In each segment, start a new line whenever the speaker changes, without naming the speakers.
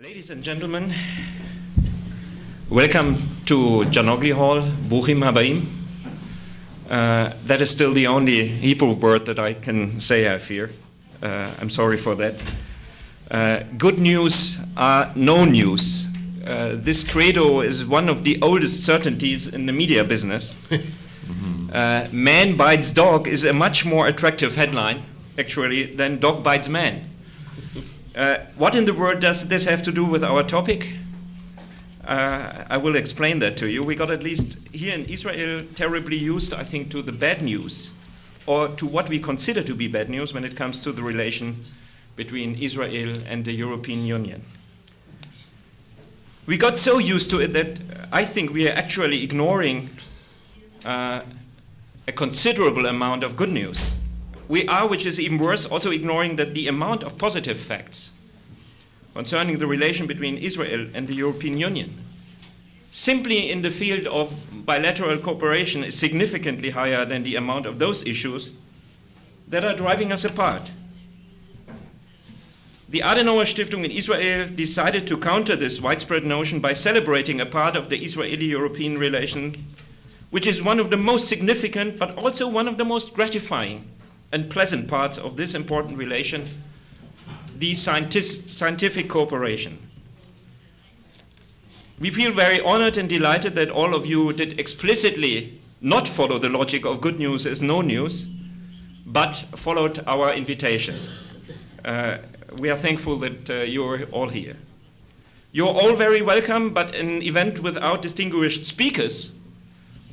Ladies and gentlemen, welcome to Janogli Hall, Bruchim Habaim. That is still the only Hebrew word that I can say, I fear. I'm sorry for that. Good news are no news. This credo is one of the oldest certainties in the media business. Man bites dog is a much more attractive headline, actually, than dog bites man. What in the world does this have to do with our topic? I will explain that to you. We got at least here in Israel terribly used, I think, to the bad news, or to what we consider to be bad news when it comes to the relation between Israel and the European Union. We got so used to it that I think we are actually ignoring a considerable amount of good news. We are, which is even worse, also ignoring that the amount of positive facts concerning the relation between Israel and the European Union, simply in the field of bilateral cooperation, is significantly higher than the amount of those issues that are driving us apart. The Adenauer Stiftung in Israel decided to counter this widespread notion by celebrating a part of the Israeli-European relation, which is one of the most significant, but also one of the most gratifying and pleasant parts of this important relation, the scientific cooperation. We feel very honored and delighted that all of you did explicitly not follow the logic of good news as no news, but followed our invitation. We are thankful that you're all here. You're all very welcome, but an event without distinguished speakers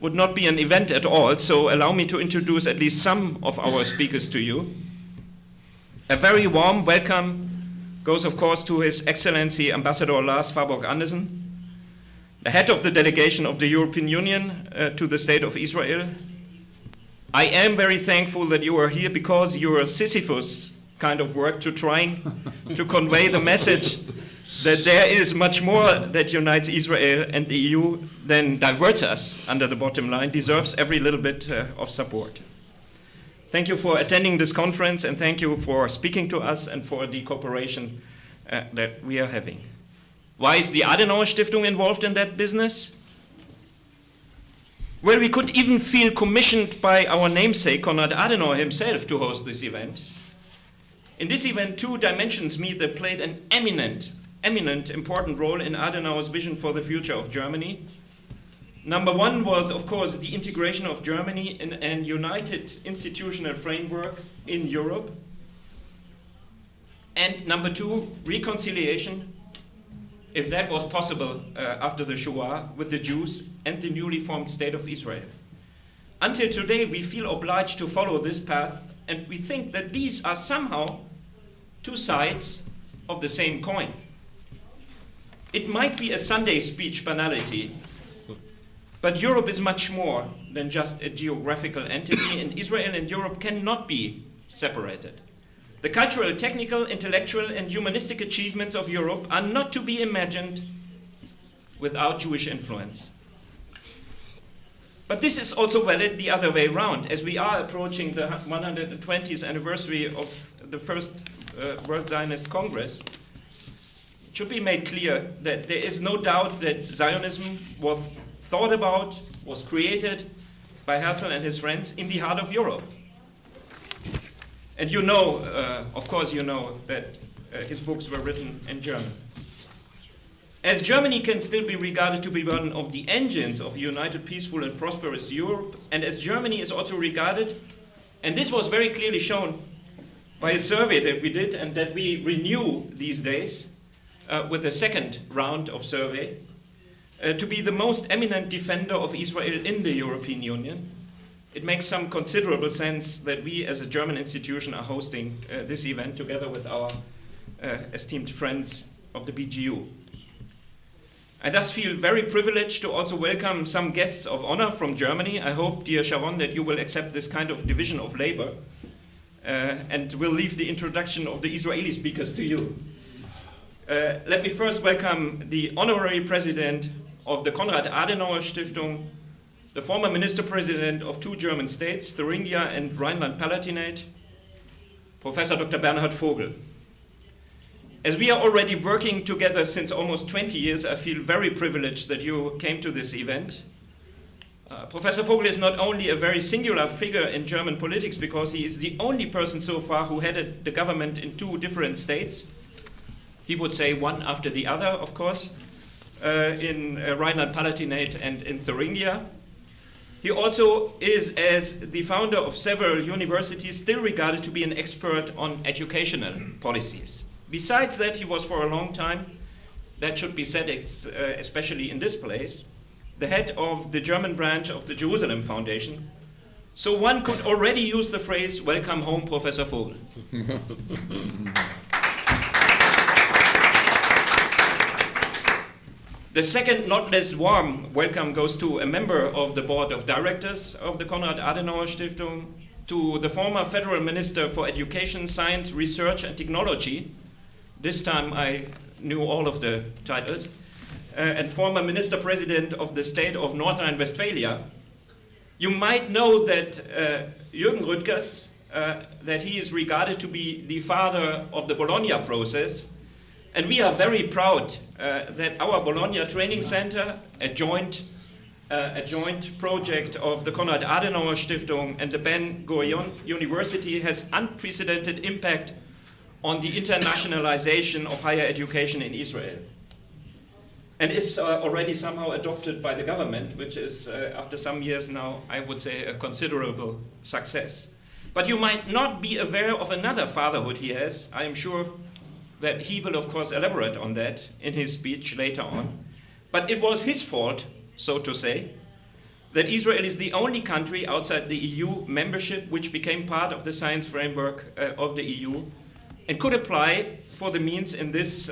would not be an event at all, so allow me to introduce at least some of our speakers to you. A very warm welcome goes, of course, to His Excellency Ambassador Lars Farborg Andersen, the head of the delegation of the European Union to the State of Israel. I am very thankful that you are here because your Sisyphus kind of work to trying to convey the message that there is much more that unites Israel and the EU than diverts us under the bottom line, deserves every little bit of support. Thank you for attending this conference, and thank you for speaking to us and for the cooperation that we are having. Why is the Adenauer Stiftung involved in that business? Well, we could even feel commissioned by our namesake, Konrad Adenauer himself, to host this event. In this event, two dimensions meet that played an eminent, important role in Adenauer's vision for the future of Germany. Number one was, of course, the integration of Germany in an united institutional framework in Europe. And number two, reconciliation, if that was possible after the Shoah, with the Jews and the newly formed State of Israel. Until today, we feel obliged to follow this path, and we think that these are somehow two sides of the same coin. It might be a Sunday speech banality, but Europe is much more than just a geographical entity, and Israel and Europe cannot be separated. The cultural, technical, intellectual, and humanistic achievements of Europe are not to be imagined without Jewish influence. But this is also valid the other way around, as we are approaching the 120th anniversary of the first World Zionist Congress. It should be made clear that there is no doubt that Zionism was thought about, was created by Herzl and his friends in the heart of Europe. And you know, of course you know, that his books were written in German. As Germany can still be regarded to be one of the engines of a united, peaceful, and prosperous Europe, and as Germany is also regarded, and this was very clearly shown by a survey that we did and that we renew these days with a second round of survey, to be the most eminent defender of Israel in the European Union, it makes some considerable sense that we as a German institution are hosting this event together with our esteemed friends of the BGU. I thus feel very privileged to also welcome some guests of honor from Germany. I hope, dear Sharon, that you will accept this kind of division of labor and will leave the introduction of the Israeli speakers to you. Let me first welcome the honorary president of the Konrad Adenauer Stiftung, the former minister president of two German states, Thuringia and Rhineland-Palatinate, Professor Dr. Bernhard Vogel. As we are already working together since almost 20 years, I feel very privileged that you came to this event. Professor Vogel is not only a very singular figure in German politics because he is the only person so far who headed the government in 2 different states. He would say one after the other, of course, in Rhineland-Palatinate and in Thuringia. He also is, as the founder of several universities, still regarded to be an expert on educational policies. Besides that, he was for a long time, that should be said especially in this place, the head of the German branch of the Jerusalem Foundation. So one could already use the phrase, "Welcome home, Professor Vogel." The second, not less warm welcome goes to a member of the board of directors of the Konrad Adenauer Stiftung, to the former Federal Minister for Education, Science, Research and Technology. This time I knew all of the titles. And former Minister President of the state of North Rhine-Westphalia. You might know that Jürgen Rüttgers, that he is regarded to be the father of the Bologna process. And we are very proud that our Bologna Training Center, a joint project of the Konrad Adenauer Stiftung and the Ben Gurion University, has unprecedented impact on the internationalization of higher education in Israel. And is already somehow adopted by the government, which is, after some years now, I would say, a considerable success. But you might not be aware of another fatherhood he has. I am sure that he will, of course, elaborate on that in his speech later on. But it was his fault, so to say, that Israel is the only country outside the EU membership which became part of the science framework of the EU and could apply for the means in this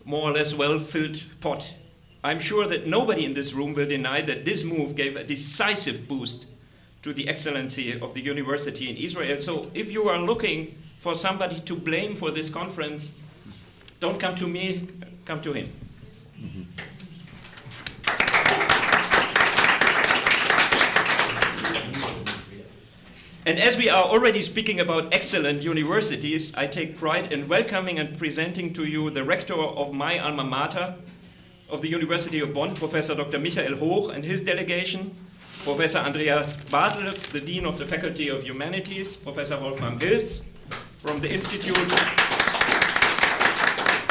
more or less well-filled pot. I'm sure that nobody in this room will deny that this move gave a decisive boost to the excellency of the university in Israel. So if you are looking for somebody to blame for this conference, don't come to me, come to him. Mm-hmm. And as we are already speaking about excellent universities, I take pride in welcoming and presenting to you the rector of my alma mater of the University of Bonn, Professor Dr. Michael Hoch and his delegation, Professor Andreas Bartels, the Dean of the Faculty of Humanities, Professor Wolfram Gils from the Institute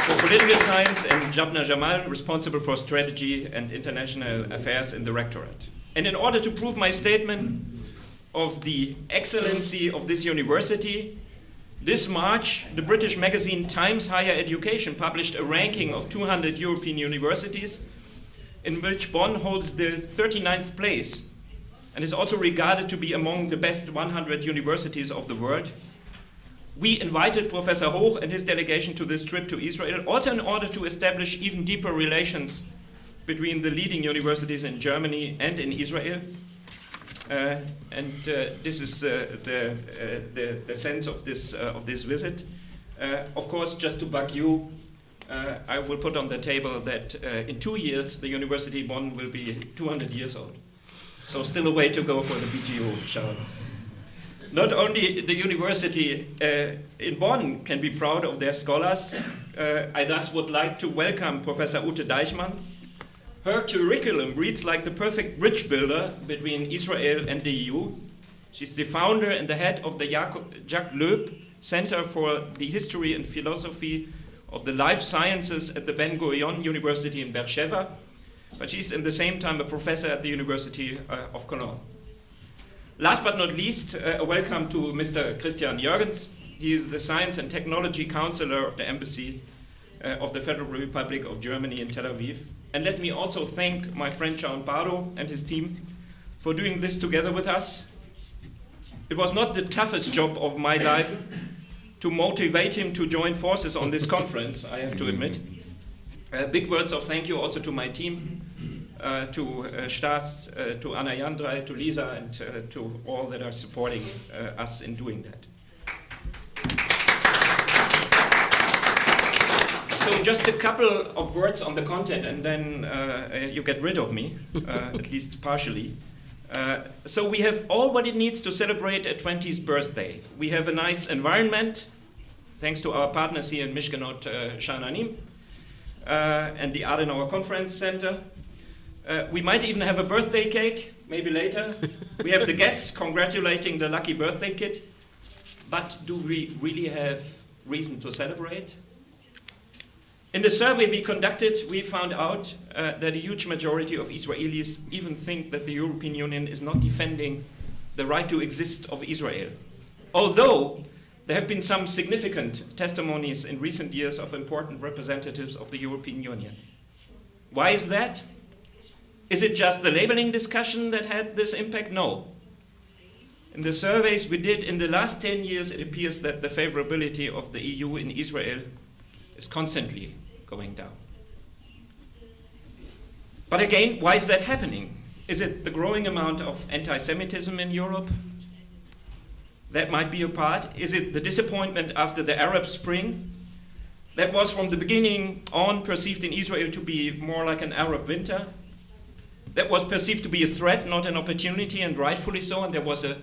for Political Science, and Jabna Jamal, responsible for strategy and international affairs in the rectorate. And in order to prove my statement of the excellency of this university, this March, the British magazine Times Higher Education published a ranking of 200 European universities, in which Bonn holds the 39th place and is also regarded to be among the best 100 universities of the world. We invited Professor Hoch and his delegation to this trip to Israel, also in order to establish even deeper relations between the leading universities in Germany and in Israel. This is the sense of this visit. Of course, just to bug you, I will put on the table that in 2 years the University of Bonn will be 200 years old. So still a way to go for the BGU, Sharon. Not only the university in Bonn can be proud of their scholars, I thus would like to welcome Professor Ute Deichmann. Her curriculum reads like the perfect bridge builder between Israel and the EU. She's the founder and the head of the Jacques Loeb Center for the History and Philosophy of the Life Sciences at the Ben Gurion University in Beersheba, but she's in the same time a professor at the University of Cologne. Last but not least, a welcome to Mr. Christian Jürgens. He is the Science and Technology Counselor of the Embassy of the Federal Republic of Germany in Tel Aviv. And let me also thank my friend Sharon Pardo and his team for doing this together with us. It was not the toughest job of my life to motivate him to join forces on this conference, I have to admit. Big words of thank you also to my team, to Stas, to Anna Jandrei, to Lisa, and to all that are supporting us in doing that. So just a couple of words on the content, and then you get rid of me, at least partially. So we have all what it needs to celebrate a 20th birthday. We have a nice environment, thanks to our partners here in Mishkanot, Sha'ananim, and the Adenauer Conference Center. We might even have a birthday cake, maybe later. We have the guests congratulating the lucky birthday kid. But do we really have reason to celebrate? In the survey we conducted, we found out that a huge majority of Israelis even think that the European Union is not defending the right to exist of Israel. Although there have been some significant testimonies in recent years of important representatives of the European Union. Why is that? Is it just the labeling discussion that had this impact? No. In the surveys we did in the last 10 years, it appears that the favorability of the EU in Israel is constantly going down. But again, why is that happening? Is it the growing amount of anti-Semitism in Europe? That might be a part. Is it the disappointment after the Arab Spring? That was from the beginning on perceived in Israel to be more like an Arab winter. That was perceived to be a threat, not an opportunity, and rightfully so, and there was a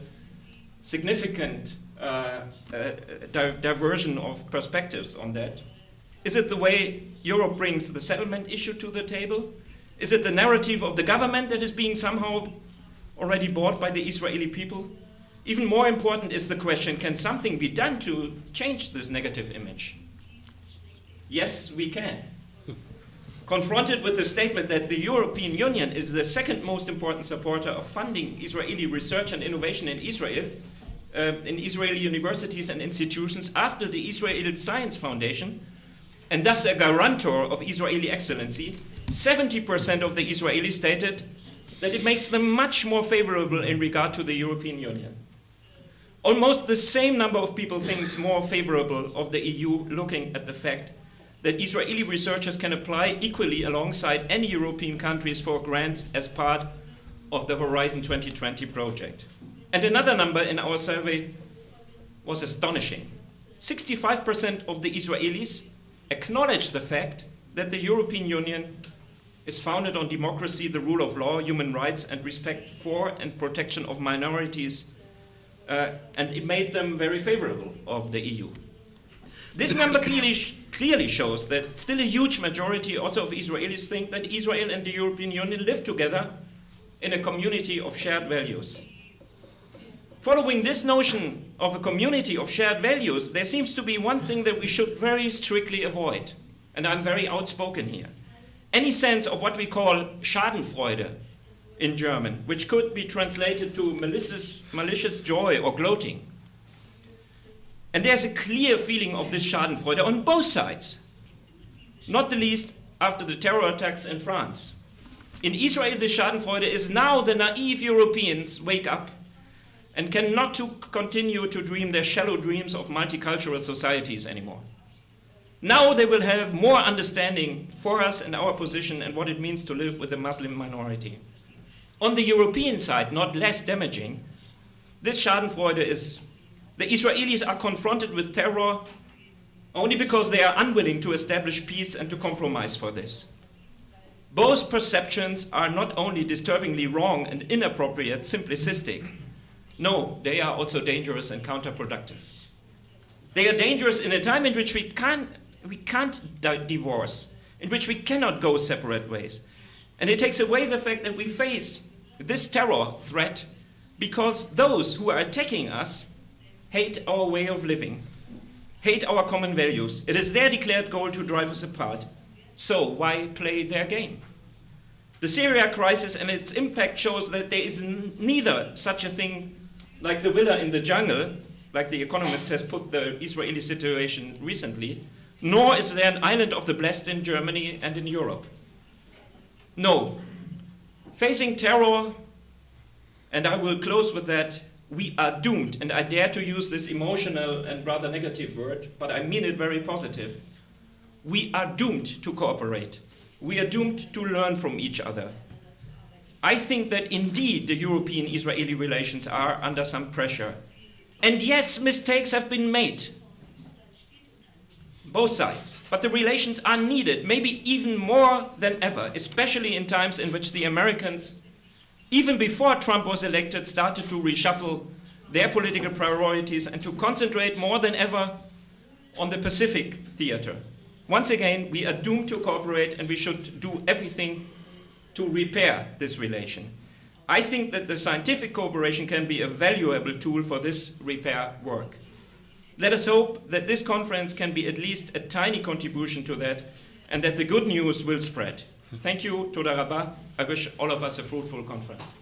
significant diversion of perspectives on that. Is it the way Europe brings the settlement issue to the table? Is it the narrative of the government that is being somehow already bought by the Israeli people? Even more important is the question, can something be done to change this negative image? Yes, we can. Confronted with the statement that the European Union is the second most important supporter of funding Israeli research and innovation in Israel, in Israeli universities and institutions after the Israel Science Foundation, and thus a guarantor of Israeli excellency, 70% of the Israelis stated that it makes them much more favorable in regard to the European Union. Almost the same number of people think it's more favorable of the EU looking at the fact that Israeli researchers can apply equally alongside any European countries for grants as part of the Horizon 2020 project. And another number in our survey was astonishing. 65% of the Israelis acknowledge the fact that the European Union is founded on democracy, the rule of law, human rights, and respect for and protection of minorities, and it made them very favorable of the EU. This number clearly shows that still a huge majority also of Israelis think that Israel and the European Union live together in a community of shared values. Following this notion of a community of shared values, there seems to be one thing that we should very strictly avoid, and I'm very outspoken here. Any sense of what we call Schadenfreude in German, which could be translated to malicious joy or gloating. And there's a clear feeling of this Schadenfreude on both sides, not the least after the terror attacks in France. In Israel, the Schadenfreude is now the naive Europeans wake up and cannot to continue to dream their shallow dreams of multicultural societies anymore. Now they will have more understanding for us and our position and what it means to live with a Muslim minority. On the European side, not less damaging, this Schadenfreude is the Israelis are confronted with terror only because they are unwilling to establish peace and to compromise for this. Both perceptions are not only disturbingly wrong and inappropriate, simplistic. No, they are also dangerous and counterproductive. They are dangerous in a time in which we can't divorce, in which we cannot go separate ways. And it takes away the fact that we face this terror threat because those who are attacking us hate our way of living, hate our common values. It is their declared goal to drive us apart. So why play their game? The Syria crisis and its impact shows that there is neither such a thing like the villa in the jungle, like The Economist has put the Israeli situation recently, nor is there an island of the blessed in Germany and in Europe. No. Facing terror, and I will close with that, we are doomed, and I dare to use this emotional and rather negative word, but I mean it very positive. We are doomed to cooperate. We are doomed to learn from each other. I think that indeed the European-Israeli relations are under some pressure. And yes, mistakes have been made. Both sides. But the relations are needed, maybe even more than ever, especially in times in which the Americans, even before Trump was elected, started to reshuffle their political priorities and to concentrate more than ever on the Pacific theater. Once again, we are doomed to cooperate, and we should do everything to repair this relation. I think that the scientific cooperation can be a valuable tool for this repair work. Let us hope that this conference can be at least a tiny contribution to that, and that the good news will spread. Thank you, Toda Rabba. I wish all of us a fruitful conference.